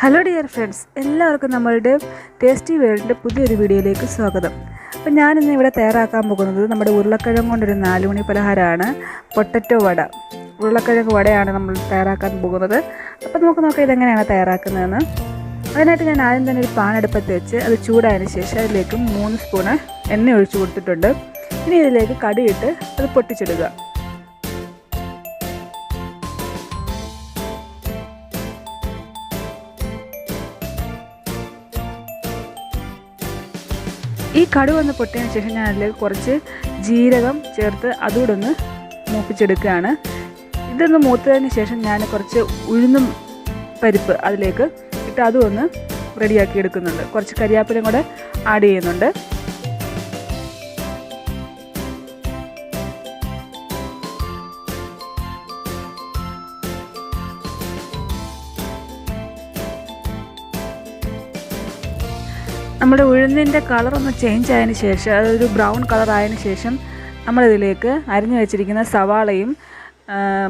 Hello dear friends, എല്ലാവർക്കും നമ്മളുടെ tasty വേൾഡിൻ്റെ പുതിയൊരു വീഡിയോയിലേക്ക് സ്വാഗതം. അപ്പോൾ ഞാനിന്ന് ഇവിടെ തയ്യാറാക്കാൻ പോകുന്നത് നമ്മുടെ ഉരുളക്കിഴങ്ങ് കൊണ്ടൊരു 4 മണി പലഹാരമാണ്, പൊട്ടറ്റോ വട. ഉരുളക്കിഴങ്ങ് വടയാണ് നമ്മൾ തയ്യാറാക്കാൻ പോകുന്നത്. അപ്പോൾ നമുക്ക് നോക്കാം ഇതെങ്ങനെയാണ് തയ്യാറാക്കുന്നതെന്ന്. അതിനായിട്ട് ഞാൻ ആദ്യം തന്നെ ഒരു പാൻ അടുപ്പത്ത് വെച്ച് അത് ചൂടായതിന് ശേഷം അതിലേക്ക് 3 സ്പൂണ് എണ്ണ ഒഴിച്ച് കൊടുത്തിട്ടുണ്ട്. ഇനി ഇതിലേക്ക് കടുകിട്ട് അത് പൊട്ടിച്ചെടുക്കുക. ഈ കടുക് ഒന്ന് പൊട്ടിയതിന് ശേഷം ഞാൻ അതിലേക്ക് കുറച്ച് ജീരകം ചേർത്ത് അതുകൂടെ ഒന്ന് മൂപ്പിച്ചെടുക്കുകയാണ്. ഇതൊന്ന് മൂത്തതിന് ശേഷം ഞാൻ കുറച്ച് ഉഴുന്നും പരിപ്പ് അതിലേക്ക് ഇട്ട് അതും ഒന്ന് റെഡിയാക്കി എടുക്കുന്നുണ്ട്. കുറച്ച് കരിയാപ്പിലയും കൂടെ ആഡ് ചെയ്യുന്നുണ്ട്. നമ്മുടെ ഉഴുന്നിൻ്റെ കളറൊന്ന് ചേഞ്ച് ആയതിന് ശേഷം, അതൊരു ബ്രൗൺ കളർ ആയതിന് ശേഷം നമ്മളിതിലേക്ക് അരിഞ്ഞു വെച്ചിരിക്കുന്ന സവാളയും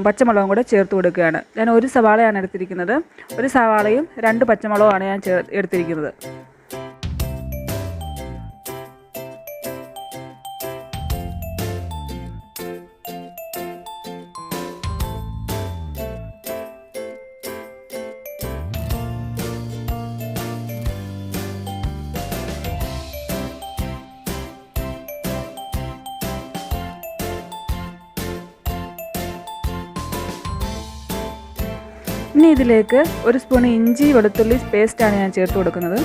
പച്ചമുളകും കൂടെ ചേർത്ത് കൊടുക്കുകയാണ്. ഞാൻ ഒരു സവാളയാണ് എടുത്തിരിക്കുന്നത്. ഒരു സവാളയും 2 പച്ചമുളകുമാണ് ഞാൻ എടുത്തിരിക്കുന്നത്. ഇനി ഇതിലേക്ക് 1 സ്പൂൺ ഇഞ്ചി വെളുത്തുള്ളി പേസ്റ്റാണ് ഞാൻ ചേർത്ത് കൊടുക്കുന്നത്.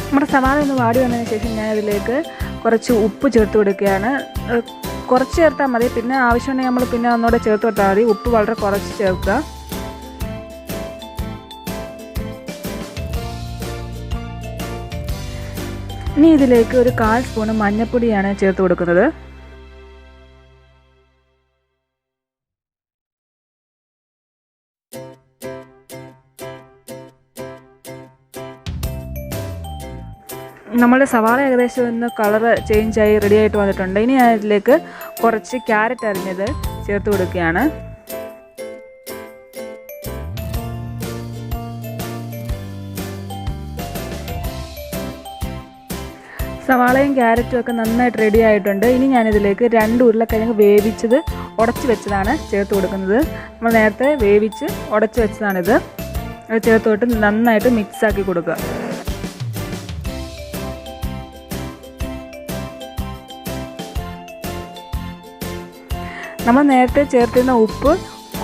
നമ്മുടെ സവാള ഒന്ന് വാടി വന്നതിന് ശേഷം ഞാൻ ഇതിലേക്ക് കുറച്ച് ഉപ്പ് ചേർത്ത് കൊടുക്കുകയാണ്. കുറച്ച് ചേർത്താൽ മതി, പിന്നെ ആവശ്യമുണ്ടെങ്കിൽ നമ്മൾ പിന്നെ ഒന്നുകൂടെ ചേർത്ത് കൊടുത്താൽ മതി. ഉപ്പ് വളരെ കുറച്ച് ചേർക്കുക. ഇനി ഇതിലേക്ക് ഒരു 1/4 സ്പൂൺ മഞ്ഞൾപ്പൊടിയാണ് ചേർത്ത് കൊടുക്കുന്നത്. നമ്മുടെ സവാള ഏകദേശം ഒന്ന് കളറ് ചേഞ്ചായി റെഡി ആയിട്ട് വന്നിട്ടുണ്ട്. ഇനി ഞാൻ ഇതിലേക്ക് കുറച്ച് ക്യാരറ്റ് അരിഞ്ഞത് ചേർത്ത് കൊടുക്കുകയാണ്. സവാളയും ക്യാരറ്റും ഒക്കെ നന്നായിട്ട് റെഡി ആയിട്ടുണ്ട്. ഇനി ഞാനിതിലേക്ക് 2 ഉരുളക്കിഴങ്ങ് വേവിച്ചത് ഉടച്ച് വെച്ചതാണ് ചേർത്ത് കൊടുക്കുന്നത്. നമ്മൾ നേരത്തെ വേവിച്ച് ഉടച്ച് വെച്ചതാണിത്. അത് ചേർത്തോട്ട് നന്നായിട്ട് മിക്സാക്കി കൊടുക്കുക. നമ്മൾ നേരത്തെ ചേർത്തിരുന്ന ഉപ്പ്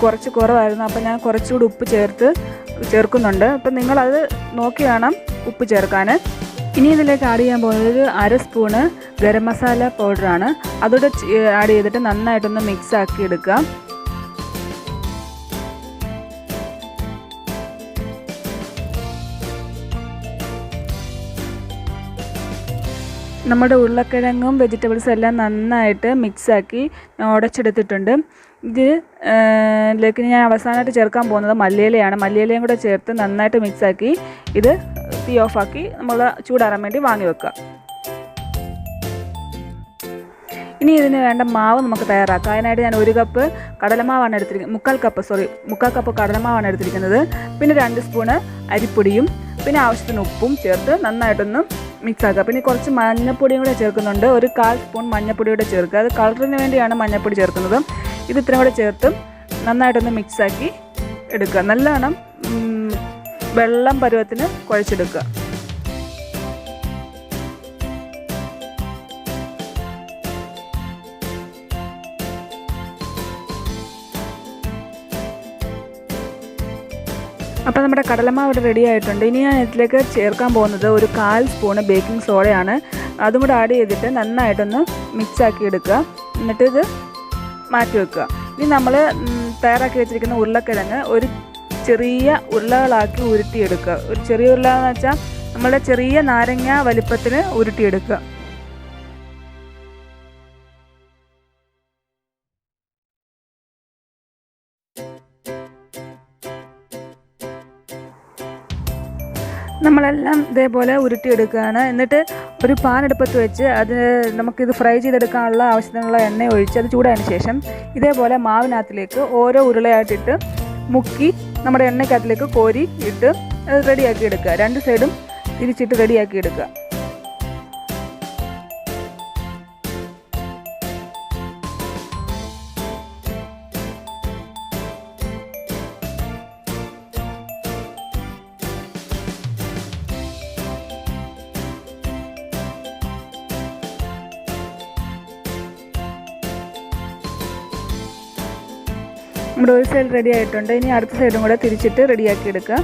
കുറച്ച് കുറവായിരുന്നു. അപ്പോൾ ഞാൻ കുറച്ചുകൂടി ഉപ്പ് ചേർക്കുന്നുണ്ട്. അപ്പം നിങ്ങളത് നോക്കി വേണം ഉപ്പ് ചേർക്കാൻ. ഇനി ഇതിലേക്ക് ആഡ് ചെയ്യാൻ പോകുന്നത് 1/2 സ്പൂണ് ഗരം മസാല പൗഡറാണ്. അതോടെ ആഡ് ചെയ്തിട്ട് നന്നായിട്ടൊന്ന് മിക്സ് ആക്കി എടുക്കുക. നമ്മുടെ ഉരുളക്കിഴങ്ങും വെജിറ്റബിൾസും എല്ലാം നന്നായിട്ട് മിക്സാക്കി ഉടച്ചെടുത്തിട്ടുണ്ട്. ഇതിലേക്ക് ഞാൻ അവസാനമായിട്ട് ചേർക്കാൻ പോകുന്നത് മല്ലിയിലയാണ്. മല്ലിയിലയും കൂടെ ചേർത്ത് നന്നായിട്ട് മിക്സാക്കി ഇത് തീ ഓഫാക്കി നമ്മൾ ചൂടാറാൻ വേണ്ടി വാങ്ങി വെക്കുക. ഇനി ഇതിന് വേണ്ട മാവ് നമുക്ക് തയ്യാറാക്കാം. അതിനായിട്ട് ഞാൻ 1 കപ്പ് കടലമാവാണ് എടുത്തിരിക്കുന്നത്. 3/4 കപ്പ് കടലമാവാണ് എടുത്തിരിക്കുന്നത്. പിന്നെ 2 സ്പൂണ് അരിപ്പൊടിയും പിന്നെ ആവശ്യത്തിന് ഉപ്പും ചേർത്ത് നന്നായിട്ടൊന്ന് മിക്സ് ആക്കുക. പിന്നെ കുറച്ച് മഞ്ഞൾപ്പൊടിയും കൂടെ ചേർക്കുന്നുണ്ട്. 1/4 സ്പൂൺ മഞ്ഞൾപ്പൊടി കൂടെ ചേർക്കുക. അത് കളറിന് വേണ്ടിയാണ് മഞ്ഞൾപ്പൊടി ചേർക്കുന്നത്. ഇത് ഇത്രയും കൂടെ ചേർത്ത് നന്നായിട്ടൊന്ന് മിക്സാക്കി എടുക്കുക. നല്ലവണ്ണം വെള്ളം പരുവത്തിന് കുഴച്ചെടുക്കുക. അപ്പോൾ നമ്മുടെ കടലമാവ് ഇവിടെ റെഡി ആയിട്ടുണ്ട്. ഇനി ഞാൻ ഇതിലേക്ക് ചേർക്കാൻ പോകുന്നത് 1/4 സ്പൂണ് ബേക്കിംഗ് സോഡയാണ്. അതും കൂടെ ആഡ് ചെയ്തിട്ട് നന്നായിട്ടൊന്ന് മിക്സാക്കി എടുക്കുക. എന്നിട്ട് ഇത് മാറ്റി വെക്കുക. ഇനി നമ്മൾ തയ്യാറാക്കി വെച്ചിരിക്കുന്ന ഉരുളക്കിഴങ്ങ് ഒരു ചെറിയ ഉരുളകളാക്കി ഉരുട്ടിയെടുക്കുക. ഒരു ചെറിയ ഉരുള എന്ന് വെച്ചാൽ നമ്മുടെ ചെറിയ നാരങ്ങ വലിപ്പത്തിന് ഉരുട്ടിയെടുക്കുക. നമ്മളെല്ലാം ഇതേപോലെ ഉരുട്ടിയെടുക്കുകയാണ്. എന്നിട്ട് ഒരു പാൻ അടുപ്പത്ത് വെച്ച് അത് നമുക്കിത് ഫ്രൈ ചെയ്തെടുക്കാനുള്ള ആവശ്യത്തിനുള്ള എണ്ണ ഒഴിച്ച് അത് ചൂടായതിന് ശേഷം ഇതേപോലെ മാവിനകത്തിലേക്ക് ഓരോ ഉരുളയായിട്ടിട്ട് മുക്കി നമ്മുടെ എണ്ണയ്ക്കകത്തിലേക്ക് കോരി ഇട്ട് അത് റെഡിയാക്കി എടുക്കുക. രണ്ട് സൈഡും തിരിച്ചിട്ട് റെഡിയാക്കി എടുക്കുക. നമ്മുടെ ഒരു സൈഡ് റെഡി ആയിട്ടുണ്ട്. ഇനി അടുത്ത സൈഡും കൂടെ തിരിച്ചിട്ട് റെഡിയാക്കി എടുക്കുക.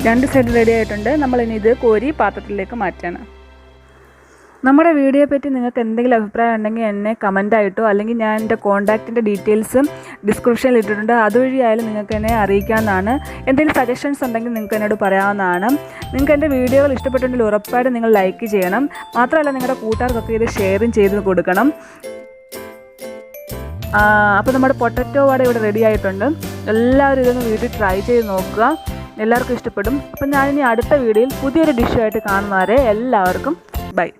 രണ്ട് സൈഡ് റെഡി ആയിട്ടുണ്ട്. നമ്മളിനി ഇത് കോരി പാത്രത്തിലേക്ക് മാറ്റാണ്. നമ്മുടെ വീഡിയോയെ പറ്റി നിങ്ങൾക്ക് എന്തെങ്കിലും അഭിപ്രായം ഉണ്ടെങ്കിൽ എന്നെ കമൻറ്റായിട്ടോ അല്ലെങ്കിൽ ഞാൻ എൻ്റെ കോൺടാക്റ്റിൻ്റെ ഡീറ്റെയിൽസും ഡിസ്ക്രിപ്ഷനിൽ ഇട്ടിട്ടുണ്ട്. അതുവഴിയായാലും നിങ്ങൾക്ക് എന്നെ അറിയിക്കാവുന്നതാണ്. എന്തെങ്കിലും സജഷൻസ് ഉണ്ടെങ്കിൽ നിങ്ങൾക്ക് എന്നോട് പറയാവുന്നതാണ്. നിങ്ങൾക്ക് എൻ്റെ വീഡിയോകൾ ഇഷ്ടപ്പെട്ടുണ്ടെങ്കിൽ ഉറപ്പായിട്ടും നിങ്ങൾ ലൈക്ക് ചെയ്യണം. മാത്രമല്ല നിങ്ങളുടെ കൂട്ടുകാർക്കൊക്കെ ഇത് ഷെയറും ചെയ്ത് കൊടുക്കണം. അപ്പോൾ നമ്മുടെ പൊട്ടറ്റോ വട ഇവിടെ റെഡി ആയിട്ടുണ്ട്. എല്ലാവരും ഇതൊന്ന് വീട്ടിൽ ട്രൈ ചെയ്ത് നോക്കുക. എല്ലാവർക്കും ഇഷ്ടപ്പെടും. അപ്പം ഞാനിനി അടുത്ത വീഡിയോയിൽ പുതിയൊരു ഡിഷുമായിട്ട് കാണുന്നവരെ എല്ലാവർക്കും ബൈ.